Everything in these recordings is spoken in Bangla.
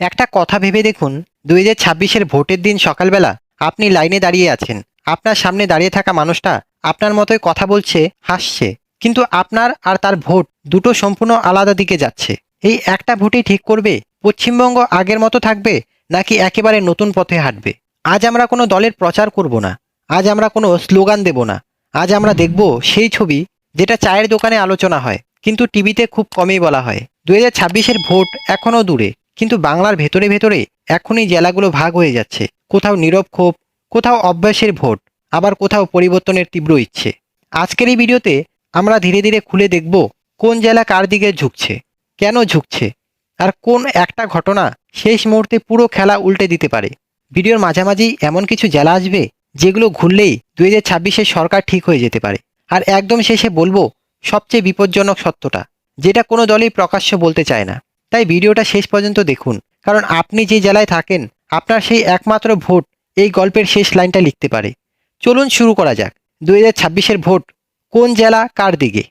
একটা কথা ভেবে দেখুন, 2026-এর ভোটের দিন সকালবেলা আপনি লাইনে দাঁড়িয়ে আছেন। আপনার সামনে দাঁড়িয়ে থাকা মানুষটা আপনার মতোই কথা বলছে, হাসছে, কিন্তু আপনার আর তার ভোট দুটো সম্পূর্ণ আলাদা দিকে যাচ্ছে। এই একটা ভোটই ঠিক করবে পশ্চিমবঙ্গ আগের মতো থাকবে নাকি একেবারে নতুন পথে হাঁটবে। আজ আমরা কোনো দলের প্রচার করব না, আজ আমরা কোনো স্লোগান দেব না, আজ আমরা দেখব সেই ছবি যেটা চায়ের দোকানে আলোচনা হয় কিন্তু টিভিতে খুব কমই বলা হয়। 2026-এর ভোট এখনও দূরে, কিন্তু বাংলার ভেতরে ভেতরে এখনই জেলাগুলো ভাগ হয়ে যাচ্ছে। কোথাও নীরব ক্ষোভ, কোথাও অভ্যাসের ভোট, আবার কোথাও পরিবর্তনের তীব্র ইচ্ছে। আজকের এই ভিডিওতে আমরা ধীরে ধীরে খুলে দেখব কোন জেলা কার দিকে ঝুঁকছে, কেন ঝুঁকছে, আর কোন একটা ঘটনা শেষ মুহূর্তে পুরো খেলা উল্টে দিতে পারে। ভিডিওর মাঝামাঝি এমন কিছু জেলা আসবে যেগুলো ঘুরলেই 2026-এর সরকার ঠিক হয়ে যেতে পারে। আর একদম শেষে বলবো সবচেয়ে বিপজ্জনক সত্যটা, যেটা কোনো দলই প্রকাশ্য বলতে চায় না। তাই ভিডিওটা শেষ পর্যন্ত দেখুন, কারণ আপনি যে জেলায় থাকেন আপনার সেই একমাত্র ভোট এই গল্পের শেষ লাইনটা লিখতে পারে। চলুন শুরু করা যাক। 2026-এর ভোট কোন জেলা কার দিকে।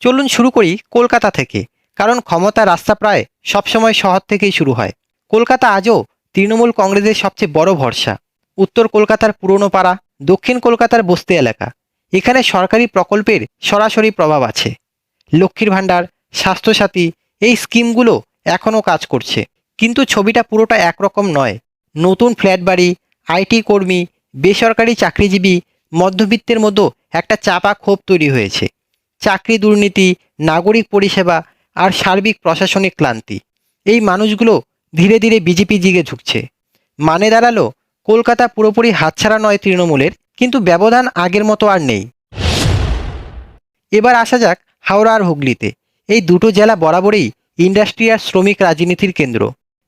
চলুন শুরু করি কলকাতা থেকে, কারণ ক্ষমতার রাস্তা প্রায় সবসময় শহর থেকেই শুরু হয়। কলকাতা আজও তৃণমূল কংগ্রেসের সবচেয়ে বড় ভরসা। উত্তর কলকাতার পুরনো পাড়া, দক্ষিণ কলকাতার বস্তি এলাকা, এখানে সরকারি প্রকল্পের সরাসরি প্রভাব আছে। লক্ষ্মীর ভাণ্ডার, স্বাস্থ্যসাথী, এই স্কিমগুলো এখনও কাজ করছে, কিন্তু ছবিটা পুরোটা একরকম নয়। নতুন ফ্ল্যাট বাড়ি, আইটি কর্মী, বেসরকারি চাকরিজীবী, মধ্যবিত্তের মধ্যে একটা চাপা ক্ষোভ তৈরি হয়েছে। চাকরি দুর্নীতি, নাগরিক পরিষেবা আর সার্বিক প্রশাসনিক ক্লান্তি, এই মানুষগুলো ধীরে ধীরে বিজেপি দিকে ঝুঁকছে। মানে দাঁড়ালো কলকাতা পুরোপুরি হাতছাড়া নয় তৃণমূলের, কিন্তু ব্যবধান আগের মতো আর নেই। এবার আসা যাক হাওড়া আর হুগলিতে। এই দুটো জেলা বরাবরই ইন্ডাস্ট্রি আর শ্রমিক রাজনীতির কেন্দ্র।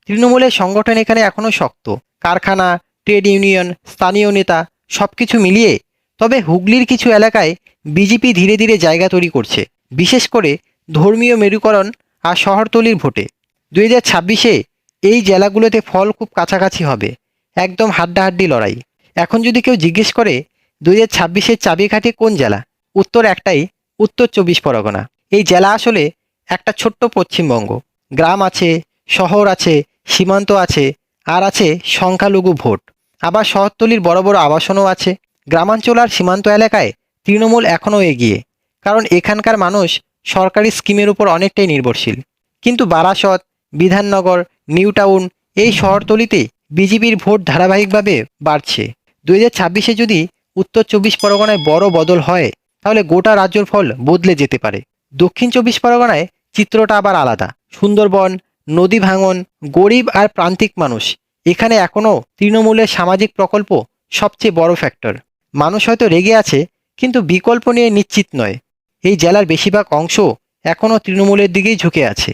তৃণমূলের সংগঠন এখানে এখনও শক্ত, কারখানা, ট্রেড ইউনিয়ন, স্থানীয় নেতা, সব কিছু মিলিয়ে। তবে হুগলির কিছু এলাকায় বিজেপি ধীরে ধীরে জায়গা তৈরি করছে, বিশেষ করে ধর্মীয় মেরুকরণ আর শহরতলির ভোটে। 2026-এ এই জেলাগুলোতে ফল খুব কাছাকাছি হবে, একদম হাড্ডাহাড্ডি লড়াই। এখন যদি কেউ জিজ্ঞেস করে 2026-এর চাবিকাঠি কোন জেলা, উত্তর একটাই, উত্তর 24 পরগনা। এই জেলা আসলে একটা ছোট্ট পশ্চিমবঙ্গ। গ্রাম আছে, শহর আছে, সীমান্ত আছে, আর আছে সংখ্যালঘু ভোট। আবার শহরতলির বড় বড় আবাসনও আছে। গ্রামাঞ্চল আর সীমান্ত এলাকায় তৃণমূল এখনও এগিয়ে, কারণ এখানকার মানুষ সরকারি স্কিমের উপর অনেকটাই নির্ভরশীল। কিন্তু বারাসত, বিধাননগর, নিউ টাউন, এই শহরতলিতে বিজেপির ভোট ধারাবাহিকভাবে বাড়ছে। 2026-এ যদি উত্তর 24 পরগনায় বড় বদল হয়, তাহলে গোটা রাজ্যের ফল বদলে যেতে পারে। দক্ষিণ 24 পরগনায় চিত্রটা আবার আলাদা। সুন্দরবন, নদী ভাঙন, গরিব আর প্রান্তিক মানুষ, এখানে এখনও তৃণমূলের সামাজিক প্রকল্প সবচেয়ে বড় ফ্যাক্টর। মানুষ হয়তো রেগে আছে, কিন্তু বিকল্প নিয়ে নিশ্চিত নয়। এই জেলার বেশিরভাগ অংশ এখনও তৃণমূলের দিকেই ঝুঁকে আছে।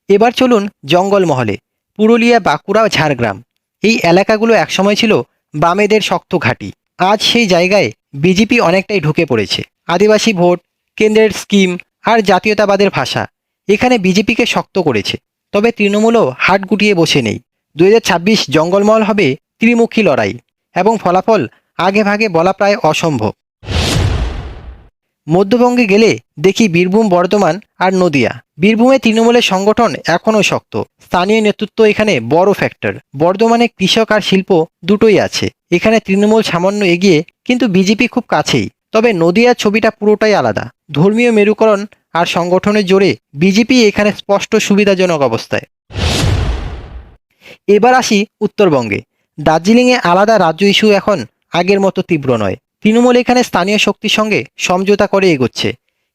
এবার চলুন জঙ্গলমহলে। পুরুলিয়া, বাঁকুড়া, ঝাড়গ্রাম, এই এলাকাগুলো একসময় ছিল বামেদের শক্ত ঘাঁটি। আজ সেই জায়গায় বিজেপি অনেকটাই ঢুকে পড়েছে। আদিবাসী ভোট, কেন্দ্রের স্কিম আর জাতীয়তাবাদের ভাষা এখানে বিজেপিকে শক্ত করেছে। তবে তৃণমূলও হাত গুটিয়ে বসে নেই। 2026 জঙ্গলমহল হবে ত্রিমুখী লড়াই, এবং ফলাফল আগে ভাগে বলা প্রায় অসম্ভব। মধ্যবঙ্গে গেলে দেখি বীরভূম, বর্ধমান আর নদিয়া। বীরভূমে তৃণমূলের সংগঠন এখনও শক্ত, স্থানীয় নেতৃত্ব এখানে বড় ফ্যাক্টর। বর্ধমানে কৃষক আর শিল্প দুটোই আছে, এখানে তৃণমূল সামান্য এগিয়ে, কিন্তু বিজেপি খুব কাছেই। তবে নদিয়ার ছবিটা পুরোটাই আলাদা। ধর্মীয় মেরুকরণ আর সংগঠনের জোরে বিজেপি এখানে স্পষ্ট সুবিধাজনক অবস্থায়। এবার আসি উত্তরবঙ্গে। দার্জিলিংয়ে আলাদা রাজ্য ইস্যু এখন আগের মতো তীব্র নয়। তৃণমূল এখানে স্থানীয় শক্তির সঙ্গে সমঝোতা করে এগোচ্ছে,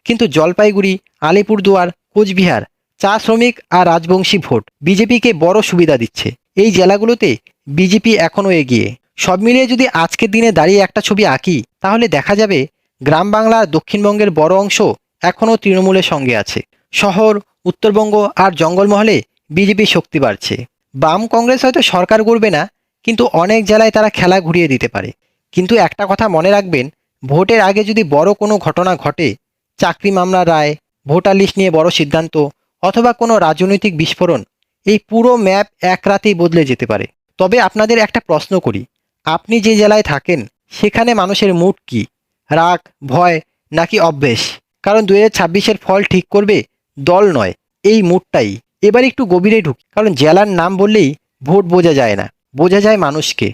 কিন্তু জলপাইগুড়ি, আলিপুরদুয়ার, কোচবিহার চা শ্রমিক আর রাজবংশী ভোট বিজেপিকে বড় সুবিধা দিচ্ছে। এই জেলাগুলোতে বিজেপি এখনও এগিয়ে। সব মিলিয়ে যদি আজকের দিনে দাঁড়িয়ে একটা ছবি আঁকি, তাহলে দেখা যাবে গ্রাম বাংলার দক্ষিণবঙ্গের বড় অংশ এখনও তৃণমূলের সঙ্গে আছে। শহর, উত্তরবঙ্গ আর জঙ্গলমহলে বিজেপির শক্তি বাড়ছে। বাম কংগ্রেস হয়তো সরকার গড়বে না, কিন্তু অনেক জেলায় তারা খেলা ঘুরিয়ে দিতে পারে। কিন্তু একটা কথা মনে রাখবেন, ভোটের আগে যদি বড় কোনো ঘটনা ঘটে, চাকরি মামলার রায়, ভোটার লিস্ট নিয়ে বড় সিদ্ধান্ত, অথবা কোনো রাজনৈতিক বিস্ফোরণ, এই পুরো ম্যাপ এক রাতেই বদলে যেতে পারে। তবে আপনাদের একটা প্রশ্ন করি, আপনি যে জেলায় থাকেন সেখানে মানুষের মুড কি? রাগ, ভয় নাকি অভ্যেস? কারণ 2026-এর ফল ঠিক করবে দল নয়, এই মুডটাই। এবার একটু গভীরে ঢুকি, কারণ জেলার নাম বললেই ভোট বোঝা যায় না, বোঝা যায় মানুষকে।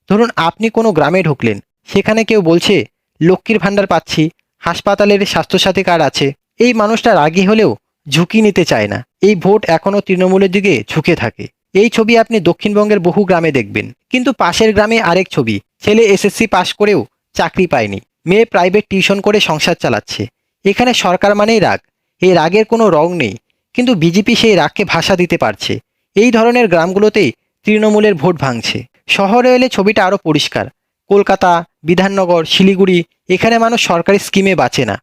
ধরুন আপনি কোনো গ্রামে ঢুকলেন, সেখানে কেউ বলছে লক্ষ্মীর ভাণ্ডার পাচ্ছি, হাসপাতালের স্বাস্থ্যসাথী কার্ড আছে। এই মানুষটা রাগী হলেও ঝুঁকি নিতে চায় না। এই ভোট এখনও তৃণমূলের দিকে ঝুঁকে থাকে। এই ছবি আপনি দক্ষিণবঙ্গের বহু গ্রামে দেখবেন। কিন্তু পাশের গ্রামে আরেক ছবি, ছেলে এসএসসি পাশ করেও চাকরি পায়নি, মেয়ে প্রাইভেট টিউশন করে সংসার চালাচ্ছে। এখানে সরকার মানেই রাগ, এই রাগের কোনো রং নেই, কিন্তু বিজেপি সেই রাগকে ভাষা দিতে পারছে। এই ধরনের গ্রামগুলোতেই তৃণমূলের ভোট ভাঙছে। শহরে এলে ছবিটা আরও পরিষ্কার। কলকাতা, বিধাননগর, শিলিগুড়ি, এখানে মানুষ সরকারি স্কিমে বাঁচে না।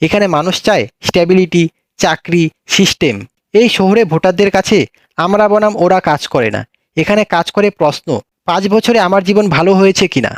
এখানে মানুষ চায় স্ট্যাবিলিটি, চাকরি, সিস্টেম। এই শহরে ভোটারদের কাছে আমরা বনাম ওরা কাজ করে না, এখানে কাজ করে প্রশ্ন, 5 বছরে আমার জীবন ভালো হয়েছে কিনা।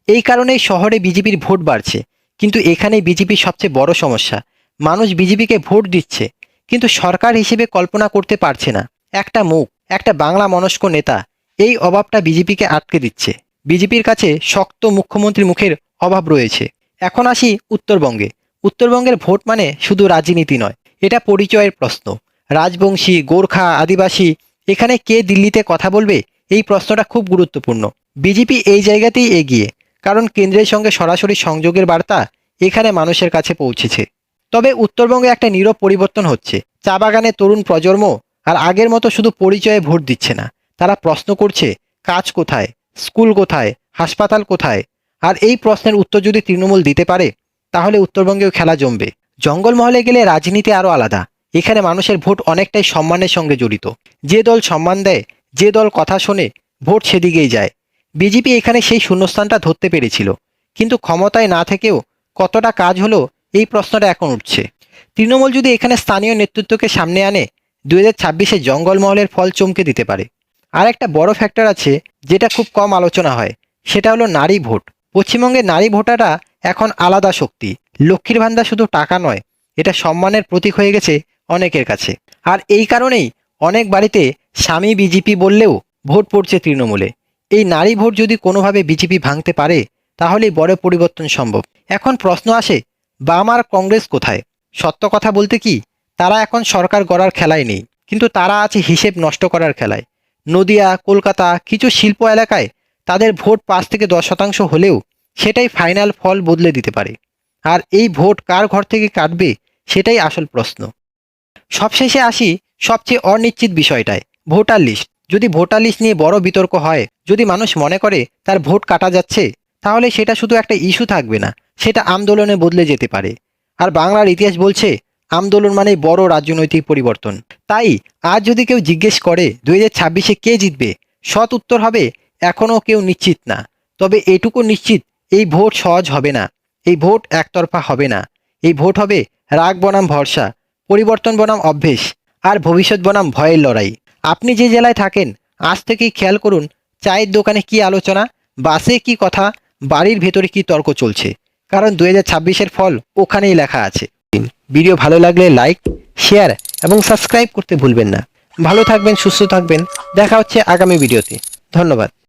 এই কারণেই শহরে বিজেপির ভোট বাড়ছে। কিন্তু এখানে বিজেপির সবচেয়ে বড় সমস্যা, মানুষ বিজেপিকে ভোট দিচ্ছে কিন্তু সরকার হিসেবে কল্পনা করতে পারছে না। একটা মুখ, একটা বাংলা মনস্ক নেতা, এই অভাবটা বিজেপিকে আটকে দিচ্ছে। বিজেপির কাছে শক্ত মুখ্যমন্ত্রী মুখের অভাব রয়েছে। এখন আসি উত্তরবঙ্গে। উত্তরবঙ্গের ভোট মানে শুধু রাজনীতি নয়, এটা পরিচয়ের প্রশ্ন। রাজবংশী, গোর্খা, আদিবাসী, এখানে কে দিল্লিতে কথা বলবে, এই প্রশ্নটা খুব গুরুত্বপূর্ণ। বিজেপি এই জায়গাতেই এগিয়ে, কারণ কেন্দ্রের সঙ্গে সরাসরি সংযোগের বার্তা এখানে মানুষের কাছে পৌঁছেছে। তবে উত্তরবঙ্গে একটা নীরব পরিবর্তন হচ্ছে। চা বাগানে তরুণ প্রজন্ম আর আগের মতো শুধু পরিচয়ে ভোট দিচ্ছে না, তারা প্রশ্ন করছে কাজ কোথায়, স্কুল কোথায়, হাসপাতাল কোথায়। আর এই প্রশ্নের উত্তর যদি তৃণমূল দিতে পারে, তাহলে উত্তরবঙ্গেও খেলা জমবে। জঙ্গলমহলে গেলে রাজনীতি আরও আলাদা। এখানে মানুষের ভোট অনেকটাই সম্মানের সঙ্গে জড়িত। যে দল সম্মান দেয়, যে দল কথা শোনে, ভোট সেদিকেই যায়। বিজেপি এখানে সেই শূন্যস্থানটা ধরতে পেরেছিল, কিন্তু ক্ষমতায় না থেকেও কতটা কাজ হলো, এই প্রশ্নটা এখন উঠছে। তৃণমূল যদি এখানে স্থানীয় নেতৃত্বকে সামনে আনে, 2026-এ জঙ্গলমহলের ফল চমকে দিতে পারে। আর একটা বড় ফ্যাক্টর আছে যেটা খুব কম আলোচনা হয়, সেটা হলো নারী ভোট। পশ্চিমবঙ্গের নারী ভোটাররা এখন আলাদা শক্তি। লক্ষ্মীর ভাণ্ডার শুধু টাকা নয়, এটা সম্মানের প্রতীক হয়ে গেছে অনেকের কাছে। আর এই কারণেই অনেক বাড়িতে স্বামী বিজেপি বললেও ভোট পড়ছে তৃণমূলে। এই নারী ভোট যদি কোনোভাবে বিজেপি ভাঙতে পারে, তাহলেই বড় পরিবর্তন সম্ভব। এখন প্রশ্ন আসে, বাম আর কংগ্রেস কোথায়? সত্য কথা বলতে কি, তারা এখন সরকার গড়ার খেলায় নেই, কিন্তু তারা আছে হিসেব নষ্ট করার খেলায়। নদিয়া, কলকাতা, কিছু শিল্প এলাকায় তাদের ভোট 5 থেকে 10% হলেও সেটাই ফাইনাল ফল বদলে দিতে পারে। আর এই ভোট কার ঘর থেকে কাটবে, সেটাই আসল প্রশ্ন। সবশেষে আসি সবচেয়ে অনিশ্চিত বিষয়টায়, ভোটার লিস্ট। যদি ভোটার লিস্ট নিয়ে বড় বিতর্ক হয়, যদি মানুষ মনে করে তার ভোট কাটা যাচ্ছে, তাহলে সেটা শুধু একটা ইস্যু থাকবে না, সেটা আন্দোলনে বদলে যেতে পারে। আর বাংলার ইতিহাস বলছে আন্দোলন মানেই বড় রাজনৈতিক পরিবর্তন। তাই আজ যদি কেউ জিজ্ঞেস করে 2026-এ কে জিতবে, সৎ উত্তর হবে এখনও কেউ নিশ্চিত না। তবে এটুকু নিশ্চিত, এই ভোট সহজ হবে না, এই ভোট একতরফা হবে না। এই ভোট হবে রাগ বনাম ভরসা, পরিবর্তন বনাম অভ্যেস, আর ভবিষ্যৎ বনাম ভয়ের লড়াই। আপনি যে জেলায় থাকেন, আজ থেকেই খেয়াল করুন চায়ের দোকানে কি আলোচনা, বাসে কি কথা, বাড়ির ভেতরে কি তর্ক চলছে। কারণ 2026-এর ফল ওখানেই লেখা আছে। ভিডিও ভালো লাগলে লাইক, শেয়ার এবং সাবস্ক্রাইব করতে ভুলবেন না। ভালো থাকবেন, সুস্থ থাকবেন। দেখা হচ্ছে আগামী ভিডিওতে। ধন্যবাদ।